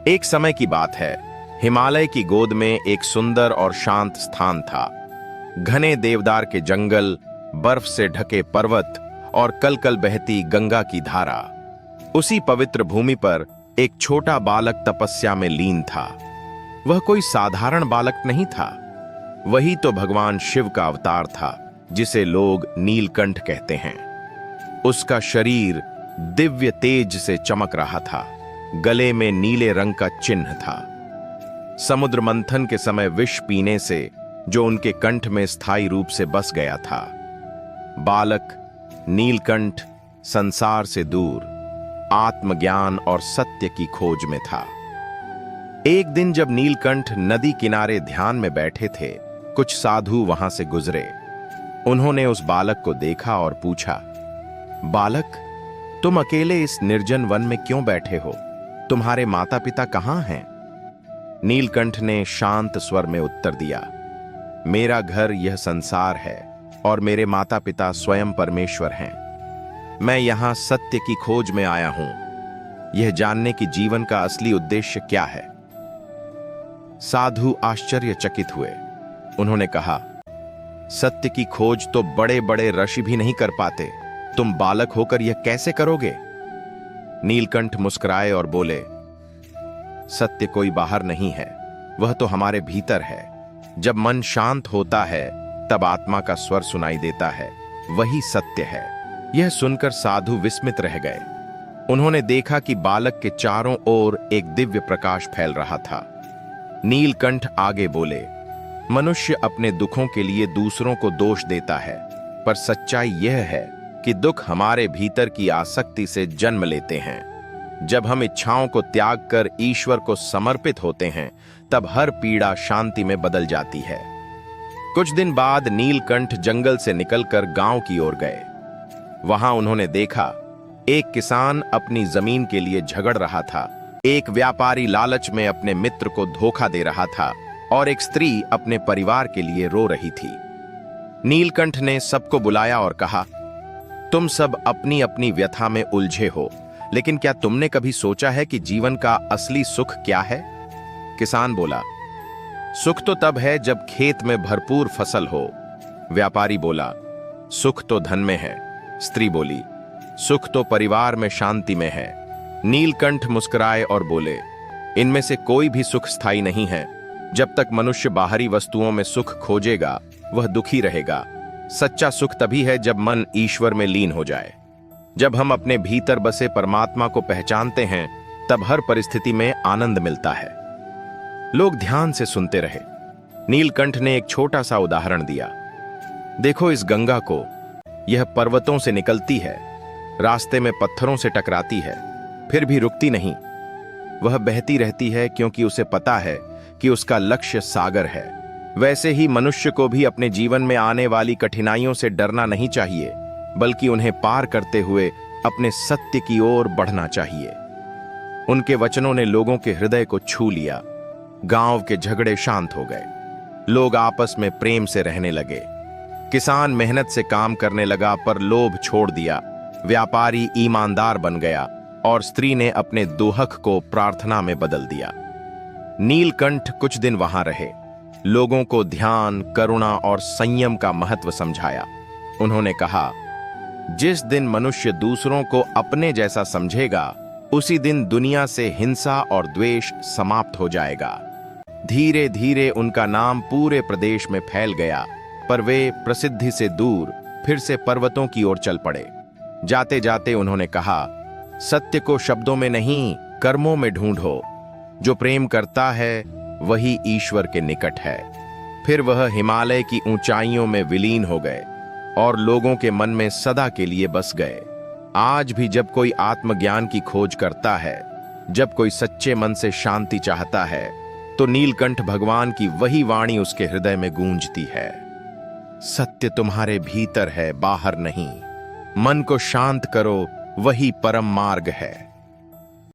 एक समय की बात है। हिमालय की गोद में एक सुंदर और शांत स्थान था। घने देवदार के जंगल, बर्फ से ढके पर्वत और कलकल बहती गंगा की धारा। उसी पवित्र भूमि पर एक छोटा बालक तपस्या में लीन था। वह कोई साधारण बालक नहीं था, वही तो भगवान शिव का अवतार था, जिसे लोग नीलकंठ कहते हैं। उसका शरीर दिव्य तेज से चमक रहा था। गले में नीले रंग का चिन्ह था। समुद्र मंथन के समय विष पीने से जो उनके कंठ में स्थायी रूप से बस गया था। बालक नीलकंठ संसार से दूर आत्मज्ञान और सत्य की खोज में था। एक दिन जब नीलकंठ नदी किनारे ध्यान में बैठे थे, कुछ साधु वहां से गुजरे। उन्होंने उस बालक को देखा और पूछा, बालक, तुम अकेले इस निर्जन वन में क्यों बैठे हो? तुम्हारे माता पिता कहां हैं? नीलकंठ ने शांत स्वर में उत्तर दिया, मेरा घर यह संसार है और मेरे माता पिता स्वयं परमेश्वर हैं। मैं यहां सत्य की खोज में आया हूं, यह जानने की जीवन का असली उद्देश्य क्या है। साधु आश्चर्यचकित हुए। उन्होंने कहा, सत्य की खोज तो बड़े बड़े ऋषि भी नहीं कर पाते, तुम बालक होकर यह कैसे करोगे? नीलकंठ मुस्कुराए और बोले, सत्य कोई बाहर नहीं है, वह तो हमारे भीतर है। जब मन शांत होता है तब आत्मा का स्वर सुनाई देता है, वही सत्य है। यह सुनकर साधु विस्मित रह गए। उन्होंने देखा कि बालक के चारों ओर एक दिव्य प्रकाश फैल रहा था। नीलकंठ आगे बोले, मनुष्य अपने दुखों के लिए दूसरों को दोष देता है, पर सच्चाई यह है कि दुख हमारे भीतर की आसक्ति से जन्म लेते हैं। जब हम इच्छाओं को त्याग कर ईश्वर को समर्पित होते हैं, तब हर पीड़ा शांति में बदल जाती है। कुछ दिन बाद नीलकंठ जंगल से निकलकर गांव की ओर गए। वहां उन्होंने देखा, एक किसान अपनी जमीन के लिए झगड़ रहा था, एक व्यापारी लालच में अपने मित्र को धोखा दे रहा था और एक स्त्री अपने परिवार के लिए रो रही थी। नीलकंठ ने सबको बुलाया और कहा, तुम सब अपनी अपनी व्यथा में उलझे हो, लेकिन क्या तुमने कभी सोचा है कि जीवन का असली सुख क्या है? किसान बोला, सुख तो तब है जब खेत में भरपूर फसल हो। व्यापारी बोला, सुख तो धन में है। स्त्री बोली, सुख तो परिवार में शांति में है। नीलकंठ मुस्कुराए और बोले, इनमें से कोई भी सुख स्थायी नहीं है। जब तक मनुष्य बाहरी वस्तुओं में सुख खोजेगा, वह दुखी रहेगा। सच्चा सुख तभी है जब मन ईश्वर में लीन हो जाए। जब हम अपने भीतर बसे परमात्मा को पहचानते हैं, तब हर परिस्थिति में आनंद मिलता है। लोग ध्यान से सुनते रहे। नीलकंठ ने एक छोटा सा उदाहरण दिया। देखो इस गंगा को, यह पर्वतों से निकलती है, रास्ते में पत्थरों से टकराती है, फिर भी रुकती नहीं। वह बहती रहती है क्योंकि उसे पता है कि उसका लक्ष्य सागर है। वैसे ही मनुष्य को भी अपने जीवन में आने वाली कठिनाइयों से डरना नहीं चाहिए, बल्कि उन्हें पार करते हुए अपने सत्य की ओर बढ़ना चाहिए। उनके वचनों ने लोगों के हृदय को छू लिया। गांव के झगड़े शांत हो गए। लोग आपस में प्रेम से रहने लगे। किसान मेहनत से काम करने लगा पर लोभ छोड़ दिया। व्यापारी ईमानदार बन गया और स्त्री ने अपने दोहक को प्रार्थना में बदल दिया। नीलकंठ कुछ दिन वहां रहे, लोगों को ध्यान, करुणा और संयम का महत्व समझाया। उन्होंने कहा, जिस दिन मनुष्य दूसरों को अपने जैसा समझेगा, उसी दिन दुनिया से हिंसा और द्वेष समाप्त हो जाएगा। धीरे धीरे उनका नाम पूरे प्रदेश में फैल गया, पर वे प्रसिद्धि से दूर फिर से पर्वतों की ओर चल पड़े। जाते जाते उन्होंने कहा, सत्य को शब्दों में नहीं, कर्मों में ढूंढो। जो प्रेम करता है वही ईश्वर के निकट है। फिर वह हिमालय की ऊंचाइयों में विलीन हो गए और लोगों के मन में सदा के लिए बस गए। आज भी जब कोई आत्मज्ञान की खोज करता है, जब कोई सच्चे मन से शांति चाहता है, तो नीलकंठ भगवान की वही वाणी उसके हृदय में गूंजती है। सत्य तुम्हारे भीतर है, बाहर नहीं। मन को शांत करो, वही परम मार्ग है।